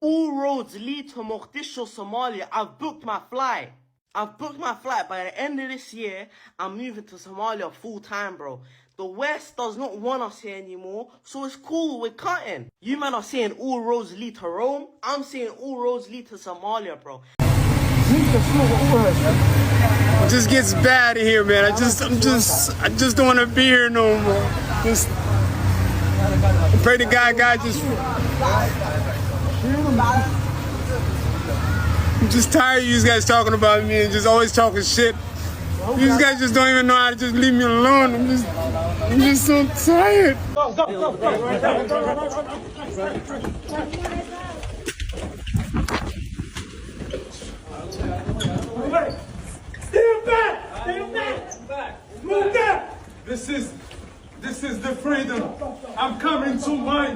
All roads lead to Mogadishu, Somalia. I've booked my flight. By the end of this year, I'm moving to Somalia full time, bro. The West does not want us here anymore, so it's cool, we're cutting. You man are saying all roads lead to Rome. I'm saying all roads lead to Somalia, bro. It just gets bad here, man. I just don't want to be here no more. Just pray to God just. I'm just tired of you guys talking about me and just always talking shit. You guys just don't even know how to just leave me alone. I'm just so tired. Stand back! Move back! This is the freedom. I'm coming to my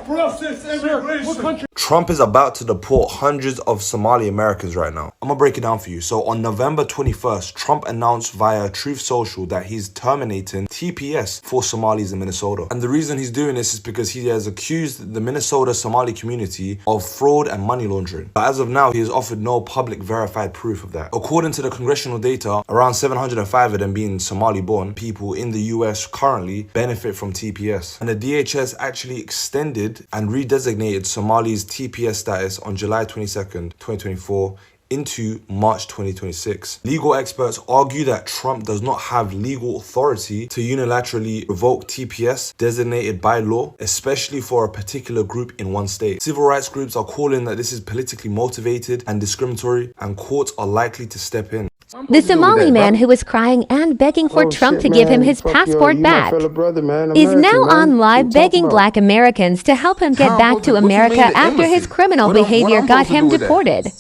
process immigration. Trump is about to deport hundreds of Somali Americans right now. I'm gonna break it down for you. So on November 21st, Trump announced via Truth Social that he's terminating TPS for Somalis in Minnesota. And the reason he's doing this is because he has accused the Minnesota Somali community of fraud and money laundering. But as of now, he has offered no public verified proof of that. According to the congressional data, around 705 of them being Somali-born people in the US currently benefit from TPS. And the DHS actually extended and redesignated Somali's TPS status on July 22nd, 2024 into March 2026. Legal experts argue that Trump does not have legal authority to unilaterally revoke TPS designated by law, especially for a particular group in one state. Civil rights groups are calling that this is politically motivated and discriminatory, and courts are likely to step in. The Somali man who was crying and begging for Trump to give him his passport back is now on live begging black Americans to help him get back to America after his criminal behavior got him deported.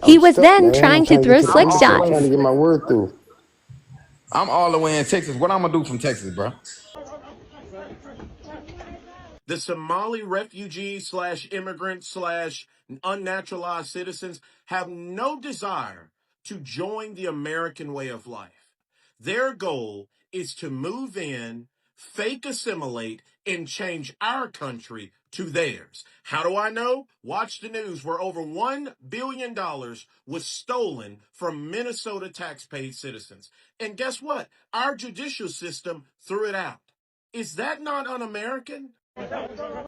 He was then trying to throw slick shots. I'm all the way in Texas. What I'm gonna do from Texas, bro? The Somali refugees / immigrants / unnaturalized citizens have no desire to join the American way of life. Their goal is to move in, fake assimilate, and change our country to theirs. How do I know? Watch the news where over $1 billion was stolen from Minnesota taxpayer citizens. And guess what? Our judicial system threw it out. Is that not un-American?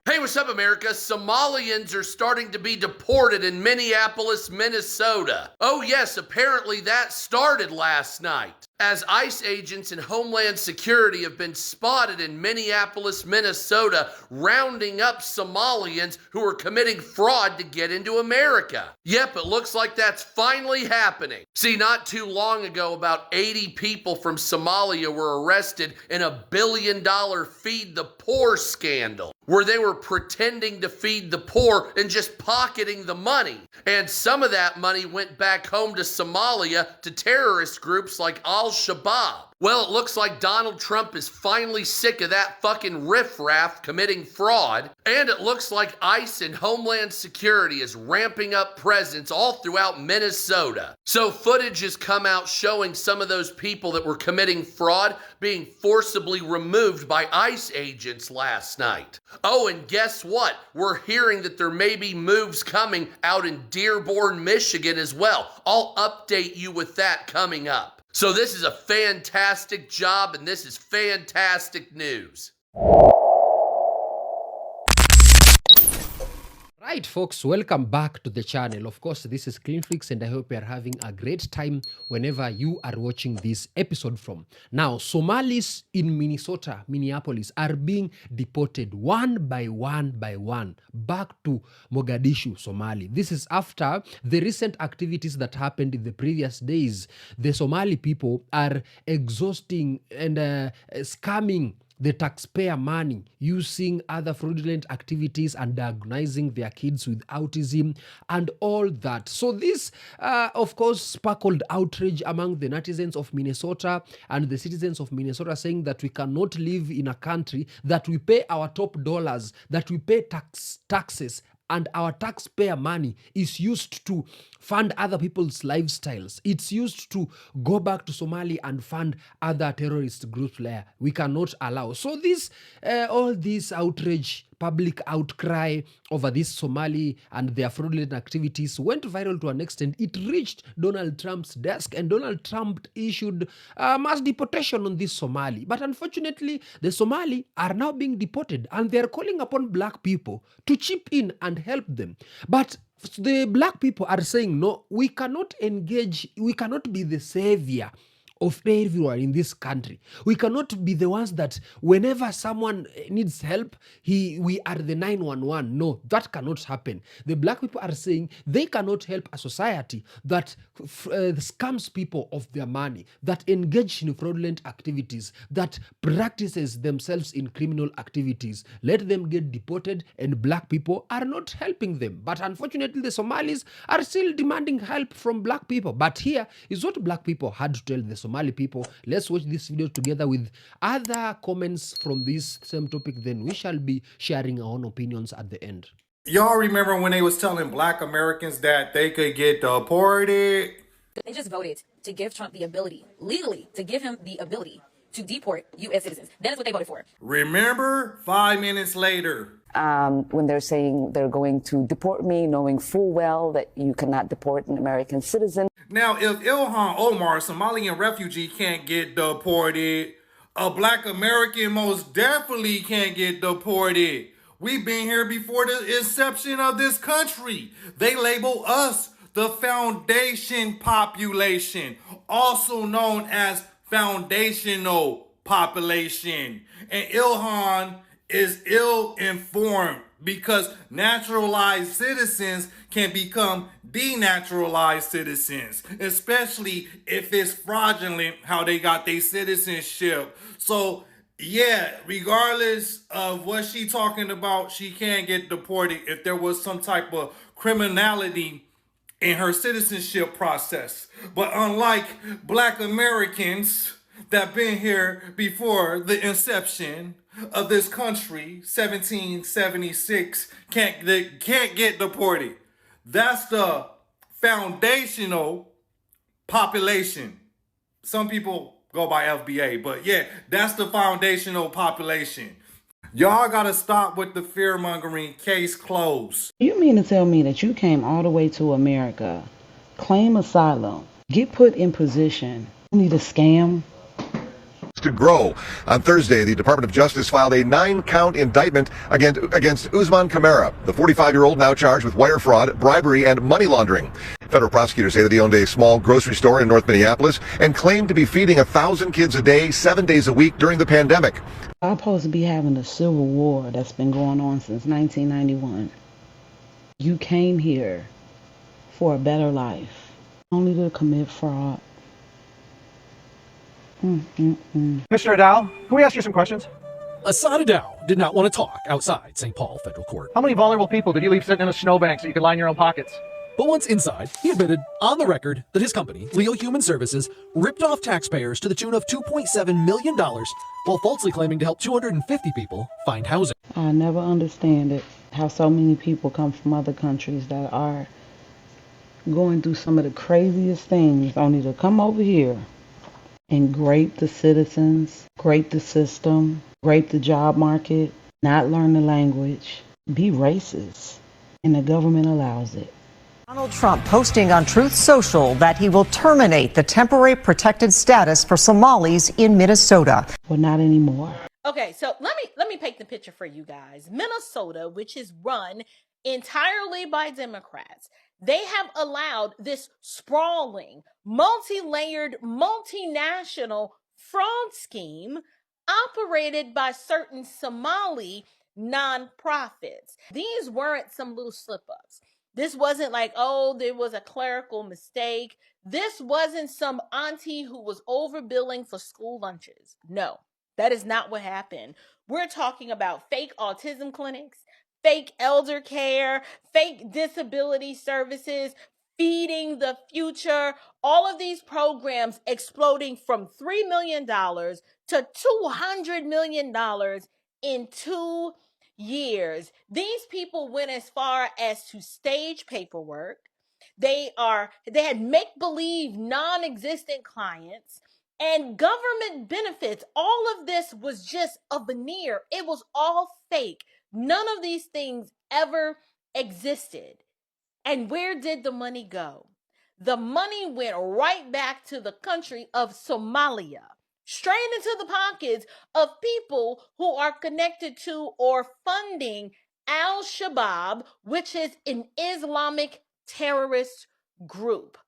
Hey, what's up, America? Somalians are starting to be deported in Minneapolis, Minnesota. Oh yes, apparently that started last night, as ICE agents and Homeland Security have been spotted in Minneapolis, Minnesota, rounding up Somalians who are committing fraud to get into America. Yep, it looks like that's finally happening. See, not too long ago, about 80 people from Somalia were arrested in a $1 billion Feed the Poor scandal, where they were pretending to feed the poor and just pocketing the money. And some of that money went back home to Somalia to terrorist groups like Al-Shabaab. Well, it looks like Donald Trump is finally sick of that fucking riffraff committing fraud. And it looks like ICE and Homeland Security is ramping up presence all throughout Minnesota. So footage has come out showing some of those people that were committing fraud being forcibly removed by ICE agents last night. Oh, and guess what? We're hearing that there may be moves coming out in Dearborn, Michigan as well. I'll update you with that coming up. So this is a fantastic job, and this is fantastic news. Right, folks, welcome back to the channel. Of course, this is CleanFlix, and I hope you are having a great time whenever you are watching this episode from. Now, Somalis in Minnesota, Minneapolis, are being deported one by one back to Mogadishu, Somali. This is after the recent activities that happened in the previous days. The Somali people are exhausting and scamming the taxpayer money, using other fraudulent activities and diagnosing their kids with autism and all that. So this, of course, sparkled outrage among the netizens of Minnesota and the citizens of Minnesota, saying that we cannot live in a country that we pay our top dollars, that we pay taxes, and our taxpayer money is used to fund other people's lifestyles. It's used to go back to Somalia and fund other terrorist groups there. We cannot allow. So this, all this outrage public outcry over this Somali and their fraudulent activities went viral to an extent. It reached Donald Trump's desk, and Donald Trump issued mass deportation on this Somali. But unfortunately, the Somali are now being deported, and they're calling upon black people to chip in and help them. But the black people are saying, no, we cannot engage, we cannot be the savior of everyone in this country. We cannot be the ones that whenever someone needs help, we are the 911. No, that cannot happen. The black people are saying they cannot help a society that scams people of their money, that engage in fraudulent activities, that practices themselves in criminal activities. Let them get deported, and black people are not helping them. But unfortunately, the Somalis are still demanding help from black people. But here is what black people had to tell the Somali people. Let's watch this video together with other comments from this same topic. Then we shall be sharing our own opinions at the end. Y'all remember when they was telling black Americans that they could get deported? They just voted to give Trump the ability, legally, to give him the ability to deport U.S. citizens. That is what they voted for. Remember? 5 minutes later. When they're saying they're going to deport me, knowing full well that you cannot deport an American citizen. Now, if Ilhan Omar, a Somalian refugee, can't get deported, a black American most definitely can't get deported. We've been here before the inception of this country. They label us the foundation population, also known as foundational population. And Ilhan is ill-informed because naturalized citizens can become denaturalized citizens, especially if it's fraudulent how they got their citizenship. So yeah, regardless of what she talking about, she can't get deported if there was some type of criminality in her citizenship process. But unlike black Americans that been here before the inception of this country, 1776, can't get deported. That's the foundational population. Some people go by FBA, but yeah, that's the foundational population. Y'all gotta stop with the fear-mongering. Case closed. You mean to tell me that you came all the way to America, claim asylum, get put in position, only to scam? To grow. On Thursday, the Department of Justice filed a 9-count indictment against Usman Kamara, the 45-year-old now charged with wire fraud, bribery, and money laundering. Federal prosecutors say that he owned a small grocery store in North Minneapolis and claimed to be feeding 1,000 kids a day, 7 days a week during the pandemic. I'm supposed to be having a civil war that's been going on since 1991. You came here for a better life, only to commit fraud. Mr. Adao, can we ask you some questions? Assad Adao did not want to talk outside St. Paul Federal Court. How many vulnerable people did you leave sitting in a snowbank so you could line your own pockets? But once inside, he admitted on the record that his company, Leo Human Services, ripped off taxpayers to the tune of $2.7 million while falsely claiming to help 250 people find housing. I never understand it, how so many people come from other countries that are going through some of the craziest things only to come over here and grape the citizens, grape the system, grape the job market, not learn the language, be racist, and the government allows it. Donald Trump posting on Truth Social that he will terminate the temporary protected status for Somalis in Minnesota. Well, not anymore. Okay, so let me paint the picture for you guys. Minnesota, which is run entirely by Democrats, they have allowed this sprawling, multi-layered, multinational fraud scheme operated by certain Somali nonprofits. These weren't some little slip-ups. This wasn't like, oh, there was a clerical mistake. This wasn't some auntie who was overbilling for school lunches. No, that is not what happened. We're talking about fake autism clinics, fake elder care, fake disability services, feeding the future, all of these programs exploding from $3 million to $200 million in 2 years. These people went as far as to stage paperwork. They had make-believe non-existent clients and government benefits. All of this was just a veneer. It was all fake None of these things ever existed. And where did the money go? The money went right back to the country of Somalia, straight into the pockets of people who are connected to or funding Al-Shabaab, which is an Islamic terrorist group.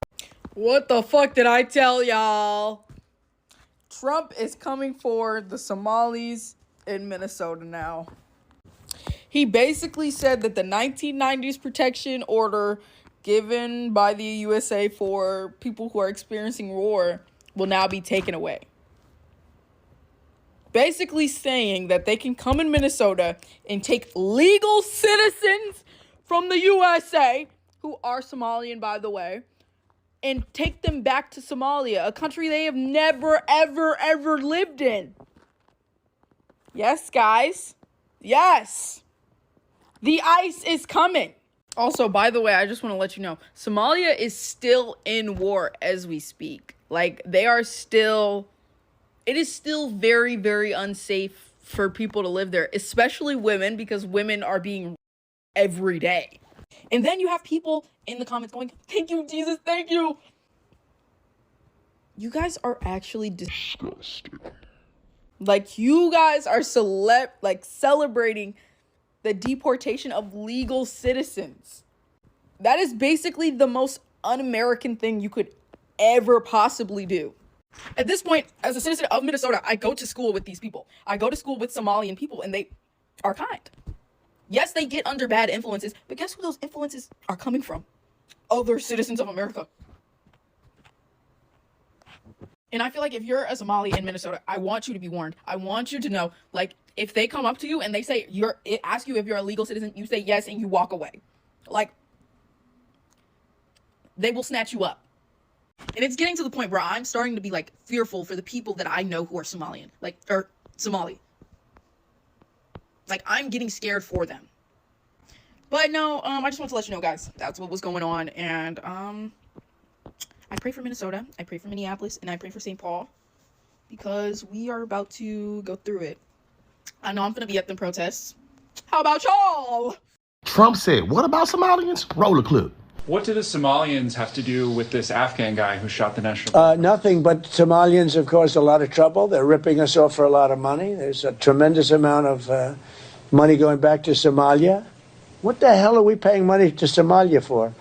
What the fuck did I tell y'all? Trump is coming for the Somalis in Minnesota now. He basically said that the 1990s protection order given by the USA for people who are experiencing war will now be taken away. Basically saying that they can come in Minnesota and take legal citizens from the USA, who are Somalian, by the way, and take them back to Somalia, a country they have never, ever, ever lived in. Yes, guys. Yes. The ICE is coming. Also, by the way, I just want to let you know, Somalia is still in war as we speak. Like, they are still... It is still very, very unsafe for people to live there, especially women, because women are being every day. And then you have people in the comments going, thank you, Jesus, thank you. You guys are actually disgusting. Like, you guys are celebrating the deportation of legal citizens. That is basically the most un-American thing you could ever possibly do. At this point, as a citizen of Minnesota, I go to school with these people. I go to school with Somalian people, and they are kind. Yes, they get under bad influences, but guess who those influences are coming from? Other citizens of America. And I feel like if you're a Somali in Minnesota, I want you to be warned. I want you to know, like, if they come up to you and they say, ask you if you're a legal citizen, you say yes and you walk away. Like, they will snatch you up. And it's getting to the point where I'm starting to be, like, fearful for the people that I know who are Somalian. Like, or Somali. Like, I'm getting scared for them. But no, I just want to let you know, guys, that's what was going on. And, I pray for Minnesota, I pray for Minneapolis, and I pray for St. Paul. Because we are about to go through it. I know I'm going to be at the protests. How about y'all? Trump said, what about Somalians? Roll a clip. What do the Somalians have to do with this Afghan guy who shot the national? Nothing, but Somalians have caused a lot of trouble. They're ripping us off for a lot of money. There's a tremendous amount of money going back to Somalia. What the hell are we paying money to Somalia for?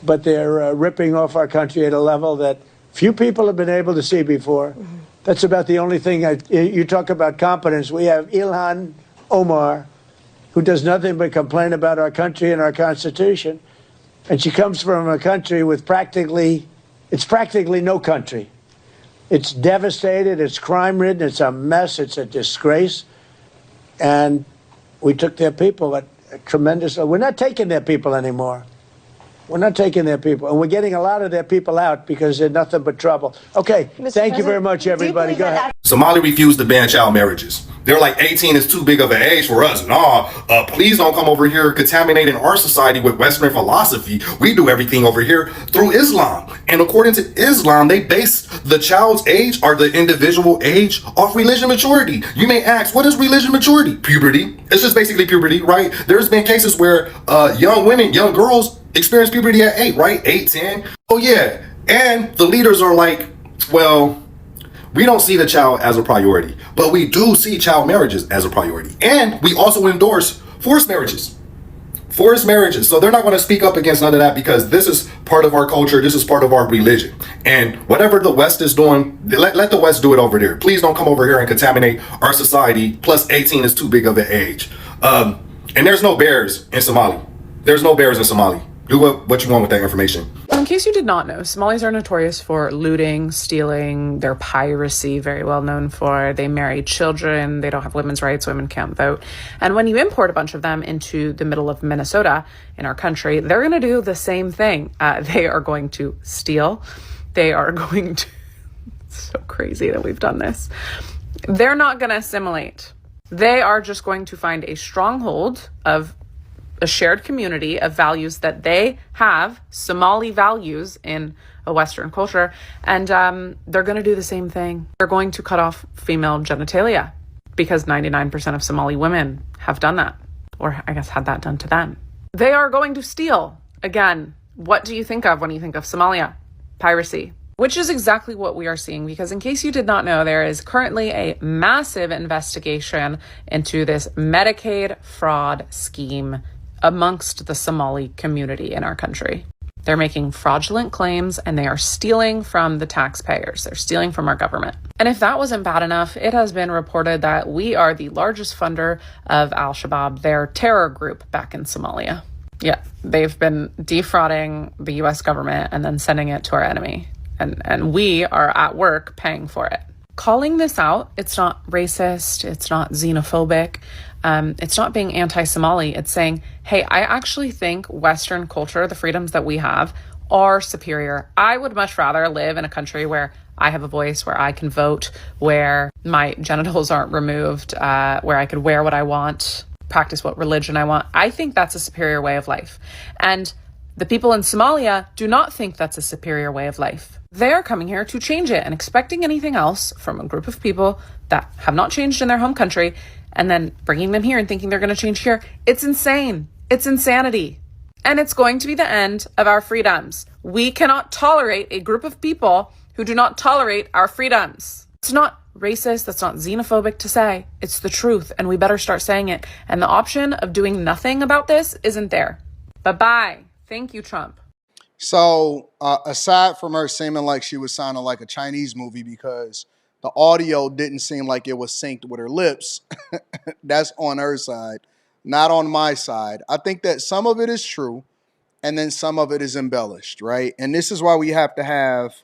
But they're ripping off our country at a level that few people have been able to see before. Mm-hmm. That's about the only thing. You talk about competence. We have Ilhan Omar, who does nothing but complain about our country and our Constitution. And she comes from a country with practically no country. It's devastated, it's crime-ridden, it's a mess, it's a disgrace. And we took their people at a tremendous... We're not taking their people anymore. We're not taking their people. And we're getting a lot of their people out because they're nothing but trouble. Okay, thank you very much, everybody. Go ahead. Somali refused to ban child marriages. They're like, 18 is too big of an age for us. Nah, please don't come over here contaminating our society with Western philosophy. We do everything over here through Islam. And according to Islam, they base the child's age or the individual age off religion maturity. You may ask, what is religion maturity? Puberty. It's just basically puberty, right? There's been cases where young women, young girls experience puberty at 8, right? 8, 10. Oh, yeah. And the leaders are like, well, we don't see the child as a priority, but we do see child marriages as a priority. And we also endorse forced marriages. Forced marriages. So they're not going to speak up against none of that because this is part of our culture. This is part of our religion. And whatever the West is doing, let the West do it over there. Please don't come over here and contaminate our society. Plus 18 is too big of an age. And there's no bears in Somali. There's no bears in Somali. Do what you want with that information. In case you did not know, Somalis are notorious for looting, stealing, their piracy, very well known for. They marry children, they don't have women's rights, women can't vote. And when you import a bunch of them into the middle of Minnesota in our country, they're going to do the same thing. They are going to steal. They are going to... It's so crazy that we've done this. They're not going to assimilate. They are just going to find a stronghold of a shared community of values that they have, Somali values in a Western culture, and they're going to do the same thing. They're going to cut off female genitalia because 99% of Somali women have done that. or I guess had that done to them. They are going to steal. Again, what do you think of when you think of Somalia? Piracy. Which is exactly what we are seeing, because in case you did not know, there is currently a massive investigation into this Medicaid fraud scheme amongst the Somali community in our country. They're making fraudulent claims and they are stealing from the taxpayers. They're stealing from our government. And if that wasn't bad enough, it has been reported that we are the largest funder of Al-Shabaab, their terror group back in Somalia. Yeah, they've been defrauding the US government and then sending it to our enemy. And we are at work paying for it. Calling this out, it's not racist, it's not xenophobic, it's not being anti-Somali. It's saying, hey, I actually think Western culture, the freedoms that we have, are superior. I would much rather live in a country where I have a voice, where I can vote, where my genitals aren't removed, where I could wear what I want, practice what religion I want. I think that's a superior way of life. And the people in Somalia do not think that's a superior way of life. They're coming here to change it and expecting anything else from a group of people that have not changed in their home country and then bringing them here and thinking they're going to change here. It's insane. It's insanity. And it's going to be the end of our freedoms. We cannot tolerate a group of people who do not tolerate our freedoms. It's not racist. That's not xenophobic to say. It's the truth, and we better start saying it. And the option of doing nothing about this isn't there. Bye-bye. Thank you, Trump. So aside from her seeming like she was sounding like a Chinese movie because the audio didn't seem like it was synced with her lips, that's on her side, not on my side. I think that some of it is true and then some of it is embellished, right? And this is why we have to have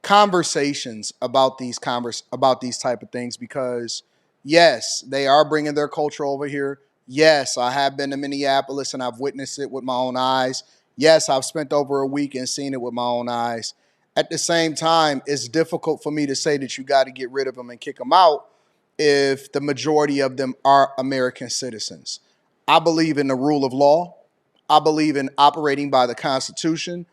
conversations about these type of things, because yes, they are bringing their culture over here. Yes, I have been to Minneapolis and I've witnessed it with my own eyes. Yes, I've spent over a week and seen it with my own eyes. At the same time, it's difficult for me to say that you got to get rid of them and kick them out if the majority of them are American citizens. I believe in the rule of law. I believe in operating by the Constitution.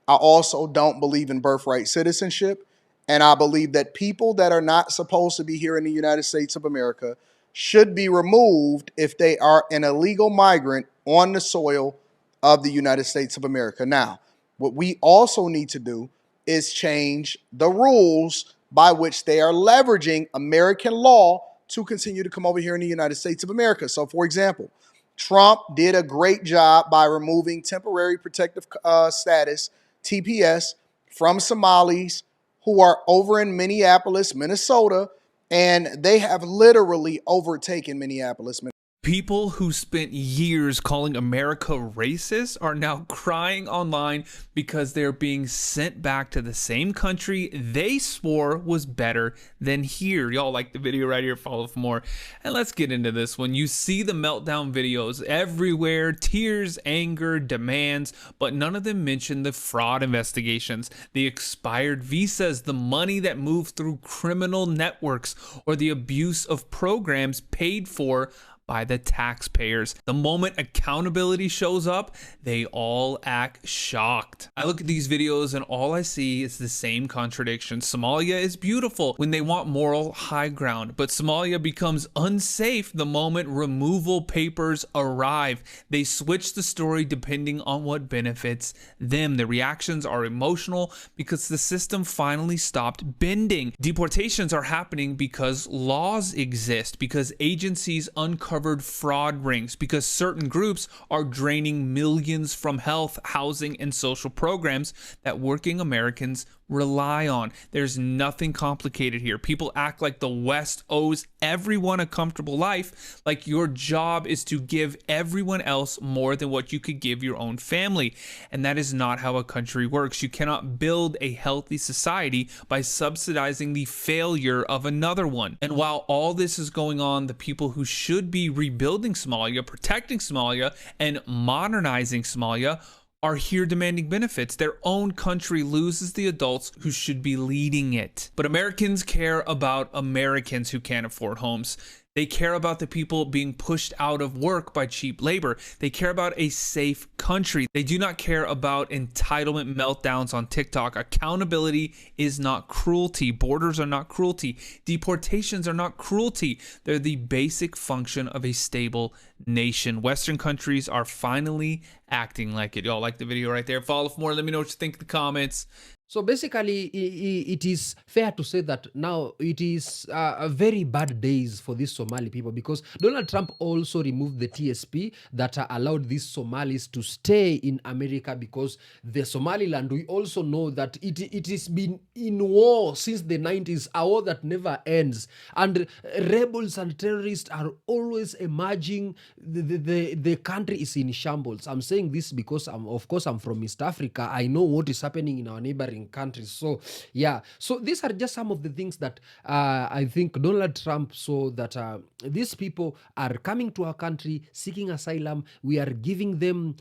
I also don't believe in birthright citizenship. And I believe that people that are not supposed to be here in the United States of America should be removed if they are an illegal migrant on the soil of the United States of America. Now, what we also need to do is change the rules by which they are leveraging American law to continue to come over here in the United States of America. So, for example, Trump did a great job by removing temporary protective status, TPS, from Somalis who are over in Minneapolis, Minnesota, and they have literally overtaken Minneapolis. People who spent years calling America racist are now crying online because they're being sent back to the same country they swore was better than here. Y'all like the video right here, follow for more. And let's get into this one. You see the meltdown videos everywhere, tears, anger, demands, but none of them mention the fraud investigations, the expired visas, the money that moved through criminal networks, or the abuse of programs paid for by the taxpayers. The moment accountability shows up, they all act shocked. I look at these videos and all I see is the same contradiction. Somalia is beautiful when they want moral high ground, but Somalia becomes unsafe the moment removal papers arrive. They switch the story depending on what benefits them. The reactions are emotional because the system finally stopped bending. Deportations are happening because laws exist, because agencies uncovered fraud rings, because certain groups are draining millions from health, housing, and social programs that working Americans rely on. There's nothing complicated here. People act like the West owes everyone a comfortable life, like your job is to give everyone else more than what you could give your own family. And that is not how a country works. You cannot build a healthy society by subsidizing the failure of another one. And while all this is going on, the people who should be rebuilding Somalia, protecting Somalia, and modernizing Somalia are here demanding benefits. Their own country loses the adults who should be leading it. But Americans care about Americans who can't afford homes. They care about the people being pushed out of work by cheap labor. They care about a safe country. They do not care about entitlement meltdowns on TikTok. Accountability is not cruelty. Borders are not cruelty. Deportations are not cruelty. They're the basic function of a stable nation. Western countries are finally acting like it. Y'all like the video right there? Follow for more. Let me know what you think in the comments. So basically, it is fair to say that now it is very bad days for these Somali people, because Donald Trump also removed the TSP that allowed these Somalis to stay in America, because the Somaliland, we also know that it has been in war since the 90s, a war that never ends. And rebels and terrorists are always emerging. The country is in shambles. I'm saying this because, of course, I'm from East Africa. I know what is happening in our neighboring countries. So yeah, so these are just some of the things that I think Donald Trump saw, that these people are coming to our country seeking asylum. We are giving them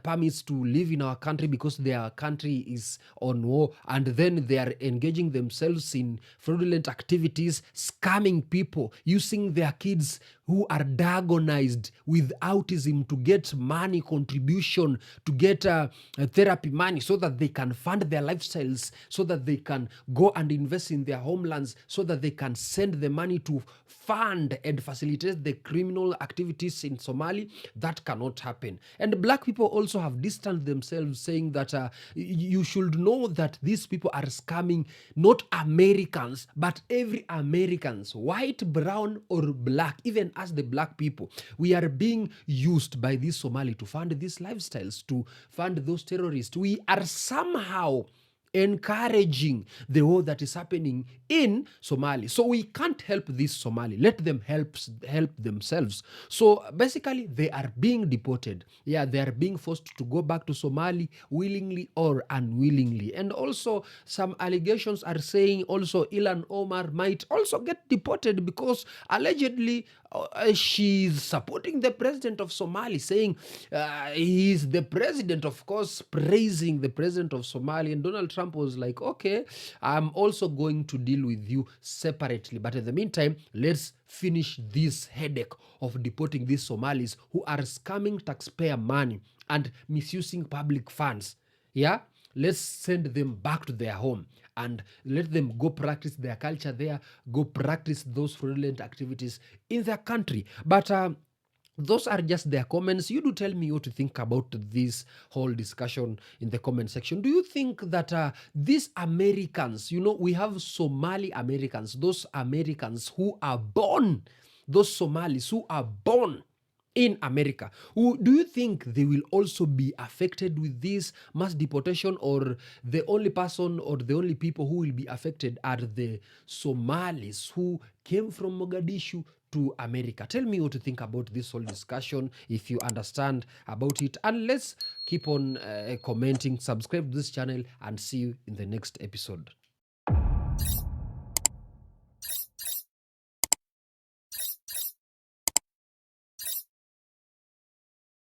permits to live in our country because their country is on war, and then they are engaging themselves in fraudulent activities, scamming people, using their kids who are diagnosed with autism to get money contribution, to get therapy money, so that they can fund their lifestyles, so that they can go and invest in their homelands, so that they can send the money to fund and facilitate the criminal activities in Somali. That cannot happen. And black people also have distanced themselves, saying that you should know that these people are scamming not Americans, but every Americans, white, brown, or black. Even as the black people, we are being used by these Somali to fund these lifestyles, to fund those terrorists. We are somehow encouraging the war that is happening in Somalia. So we can't help this Somali. Let them help themselves. So basically, they are being deported. Yeah, they are being forced to go back to Somali willingly or unwillingly. And also, some allegations are saying also Ilan Omar might also get deported, because allegedly she's supporting the president of Somalia, saying he's the president, of course, praising the president of Somalia. And Donald Trump was like, okay, I'm also going to deal with you separately. But in the meantime, let's finish this headache of deporting these Somalis who are scamming taxpayer money and misusing public funds. Yeah? Let's send them back to their home and let them go practice their culture there, go practice those fraudulent activities in their country. But those are just their comments. You do tell me what to think about this whole discussion in the comment section. Do you think that these Americans, we have Somali Americans, those Americans who are born, those Somalis who are born in America, do you think they will also be affected with this mass deportation, or the only person or the only people who will be affected are the Somalis who came from Mogadishu to America? Tell me what to think about this whole discussion, if you understand about it, and let's keep on commenting. Subscribe to this channel, and see you in the next episode.